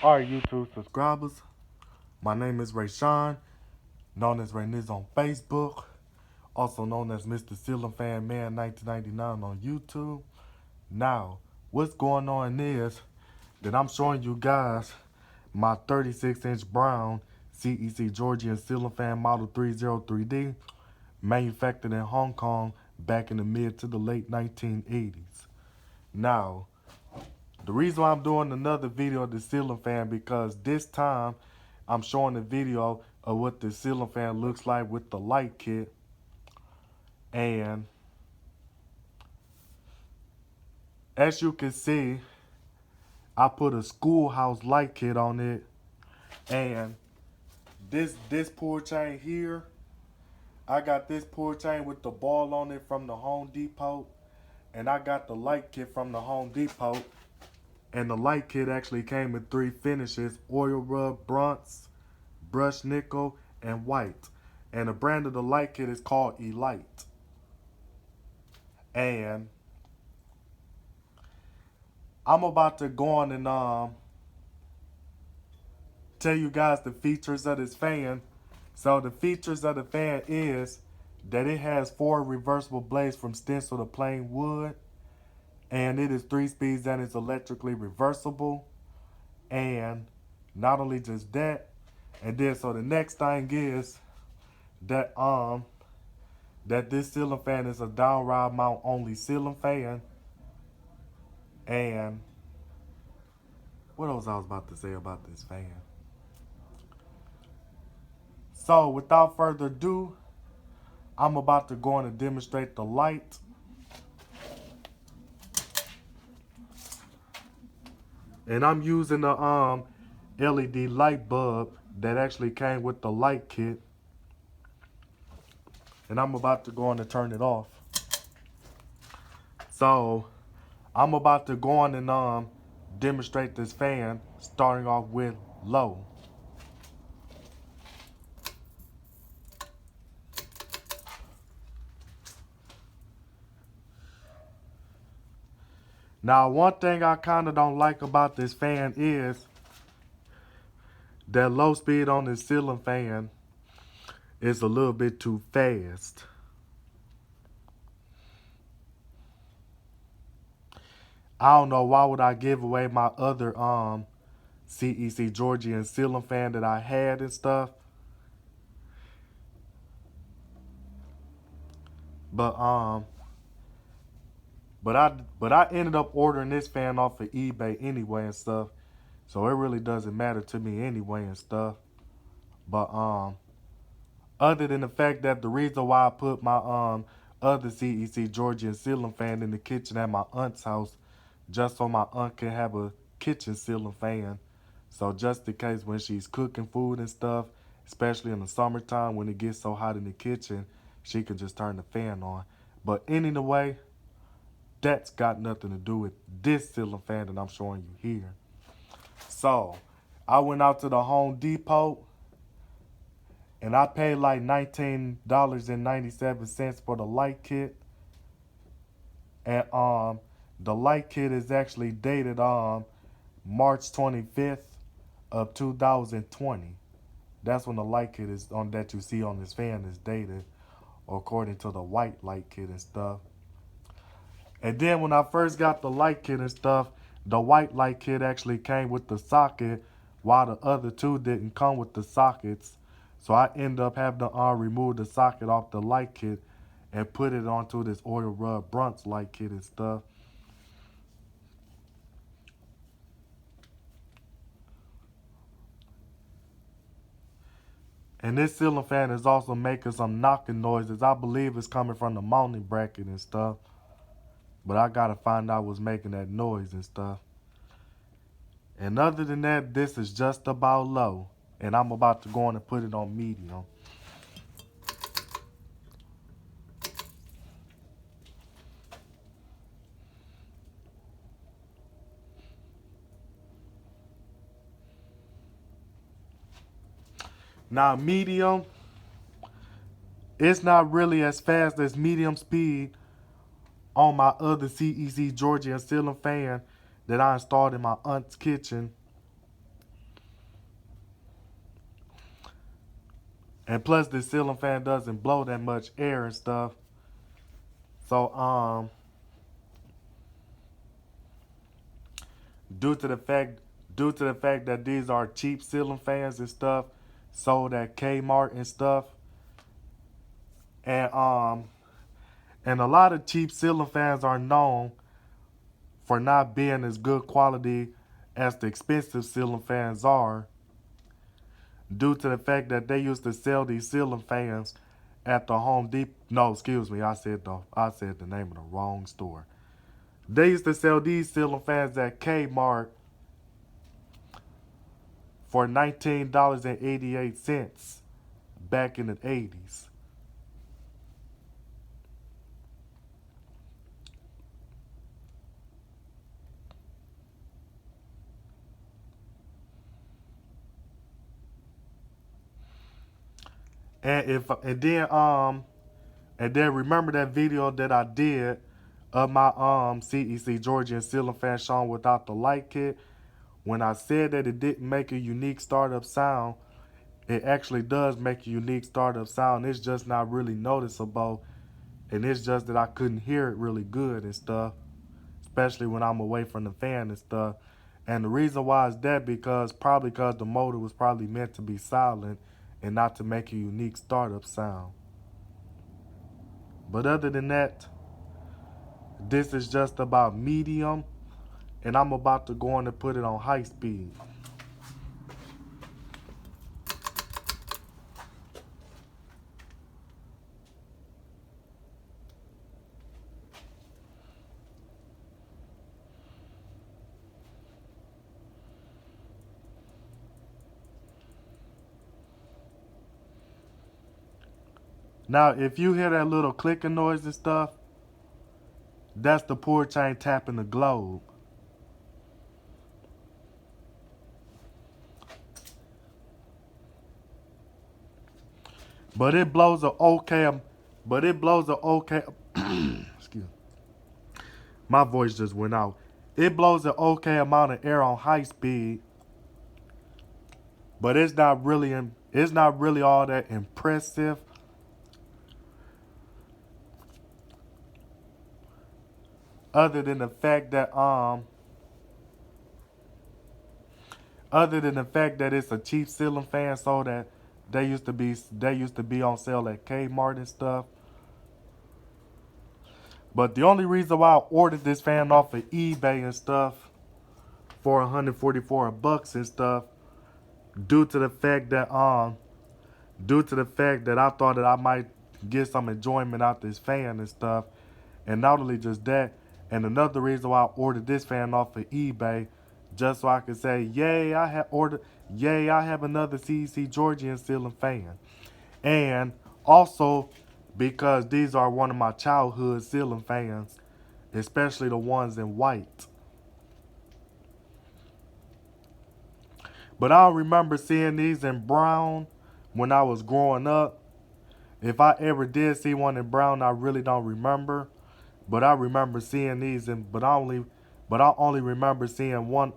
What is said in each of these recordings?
Alright, YouTube subscribers, my name is Rayshawn, known as Rayniz on Facebook, also known as Mr. Ceiling Fan Man 1999 on YouTube. Now, what's going on is that I'm showing you guys my 36-inch brown CEC Georgian Ceiling Fan Model 303D, manufactured in Hong Kong back in the mid to the late 1980s. Now, the reason why I'm doing another video of the ceiling fan because this time I'm showing a video of what the ceiling fan looks like with the light kit. And as you can see, I put a schoolhouse light kit on it. And this pull chain here, I got this pull chain with the ball on it from the Home Depot. And I got the light kit from the Home Depot. And the light kit actually came in 3 finishes: oil rub, bronze, brushed nickel, and white. And the brand of the light kit is called Elite. And I'm about to go on and tell you guys the features of this fan. So the features of the fan is that it has 4 reversible blades from stencil to plain wood. And it is 3 speeds and it's electrically reversible. And not only just that, and then so the next thing is that that this ceiling fan is a down rod mount only ceiling fan. And what else I was about to say about this fan? So without further ado, I'm about to go on and demonstrate the light. And I'm using the LED light bulb that actually came with the light kit. And I'm about to go on and turn it off. So I'm about to go on and demonstrate this fan, starting off with low. Now, one thing I kind of don't like about this fan is that low speed on this ceiling fan is a little bit too fast. I don't know why would I give away my other CEC Georgian ceiling fan that I had and stuff. But I ended up ordering this fan off of eBay anyway and stuff. So it really doesn't matter to me anyway and stuff. But other than the fact that the reason why I put my other CEC Georgian ceiling fan in the kitchen at my aunt's house, just so my aunt can have a kitchen ceiling fan. So just in case when she's cooking food and stuff, especially in the summertime when it gets so hot in the kitchen, she can just turn the fan on. But anyway, that's got nothing to do with this ceiling fan that I'm showing you here. So I went out to the Home Depot and I paid like $19.97 for the light kit. And the light kit is actually dated March 25th of 2020. That's when the light kit is on that you see on this fan is dated, according to the white light kit and stuff. And then when I first got the light kit and stuff, the white light kit actually came with the socket, while the other two didn't come with the sockets. So I ended up having to remove the socket off the light kit and put it onto this oil rub bronze light kit and stuff. And this ceiling fan is also making some knocking noises. I believe it's coming from the mounting bracket and stuff. But I gotta find out what's making that noise and stuff. And other than that, this is just about low. And I'm about to go on and put it on medium. Now medium, it's not really as fast as medium speed on my other CEC Georgian ceiling fan that I installed in my aunt's kitchen. And plus, the ceiling fan doesn't blow that much air and stuff. So, due to the fact due to the fact that these are cheap ceiling fans and stuff, sold at Kmart and stuff, and a lot of cheap ceiling fans are known for not being as good quality as the expensive ceiling fans are, due to the fact that they used to sell these ceiling fans at the Home Depot. No, excuse me, I said the name of the wrong store. They used to sell these ceiling fans at Kmart for $19.88 back in the 80s. And if and then remember that video that I did of my CEC Georgian ceiling fan showing without the light kit. When I said that it didn't make a unique startup sound, it actually does make a unique startup sound. It's just not really noticeable, and it's just that I couldn't hear it really good and stuff, especially when I'm away from the fan and stuff. And the reason why is that probably because the motor was probably meant to be silent and not to make a unique startup sound. But other than that, this is just about medium, and I'm about to go on and put it on high speed. Now, if you hear that little clicking noise and stuff, that's the pull chain tapping the globe. But it blows a okay. But it blows a okay. Excuse me. My voice just went out. It blows an okay amount of air on high speed, but it's not really all that impressive. Other than the fact that it's a cheap ceiling fan, so that they used to be on sale at Kmart and stuff. But the only reason why I ordered this fan off of eBay and stuff for 144 bucks and stuff, due to the fact that I thought that I might get some enjoyment out this fan and stuff. And not only just that, and another reason why I ordered this fan off of eBay, just so I could say, yay, I have another CEC Georgian ceiling fan. And also because these are one of my childhood ceiling fans, especially the ones in white. But I don't remember seeing these in brown when I was growing up. If I ever did see one in brown, I really don't remember. But I remember seeing these in but I only remember seeing one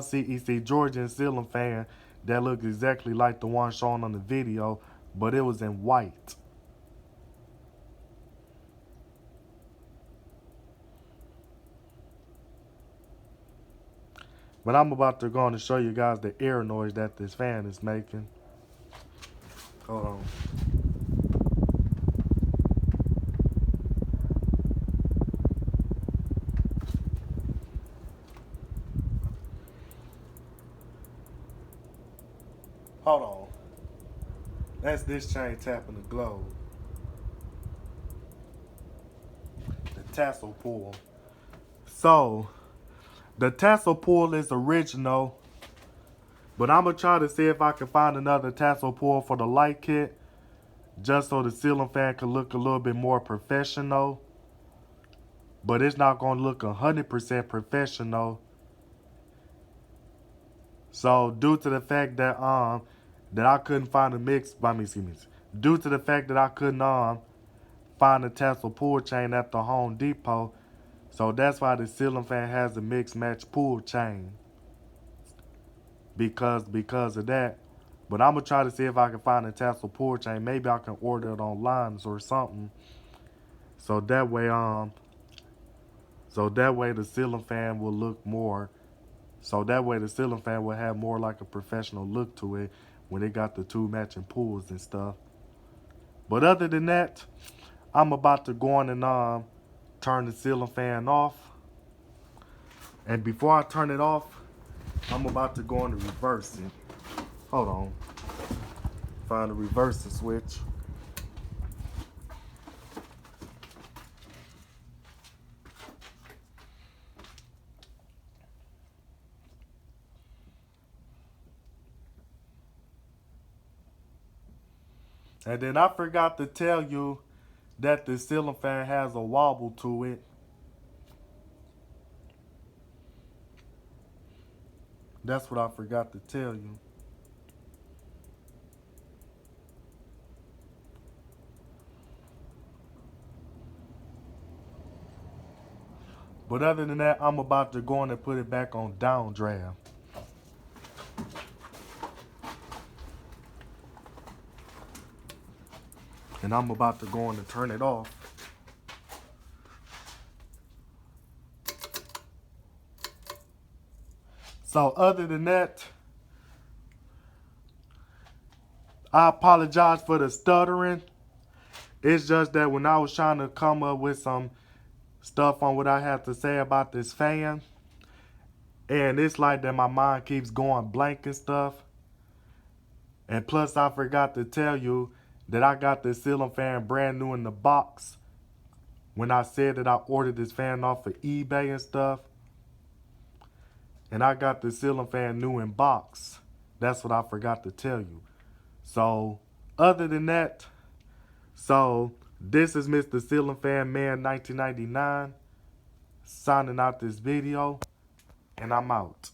CEC Georgian ceiling fan that looked exactly like the one shown on the video, but it was in white. But I'm about to go on and show you guys the air noise that this fan is making. Hold on. Hold on. That's this chain tapping the globe. The tassel pull. So, the tassel pull is original, but I'm going to try to see if I can find another tassel pull for the light kit, just so the ceiling fan can look a little bit more professional. But it's not going to look 100% professional. So, due to the fact that I couldn't find a mix, due to the fact that I couldn't find a tassel pull chain at the Home Depot, so that's why the ceiling fan has a mix match pull chain. Because of that. But I'm gonna try to see if I can find a tassel pull chain. Maybe I can order it online or something. So that way, the ceiling fan will look more. So that way the ceiling fan will have more like a professional look to it when it got the two matching pulls and stuff. But other than that, I'm about to go on and turn the ceiling fan off. And before I turn it off, I'm about to go on and reverse it. Hold on. Find the reverser switch. And then I forgot to tell you that the ceiling fan has a wobble to it. That's what I forgot to tell you. But other than that, I'm about to go on and put it back on downdraft. And I'm about to go on and turn it off. So other than that, I apologize for the stuttering. It's just that when I was trying to come up with some stuff on what I have to say about this fan, and it's like that my mind keeps going blank and stuff. And plus I forgot to tell you that I got this ceiling fan brand new in the box when I said that I ordered this fan off of eBay and stuff. And I got the ceiling fan new in box. That's what I forgot to tell you. So other than that, this is Mr. Ceiling Fan Man 1999 signing out this video, and I'm out.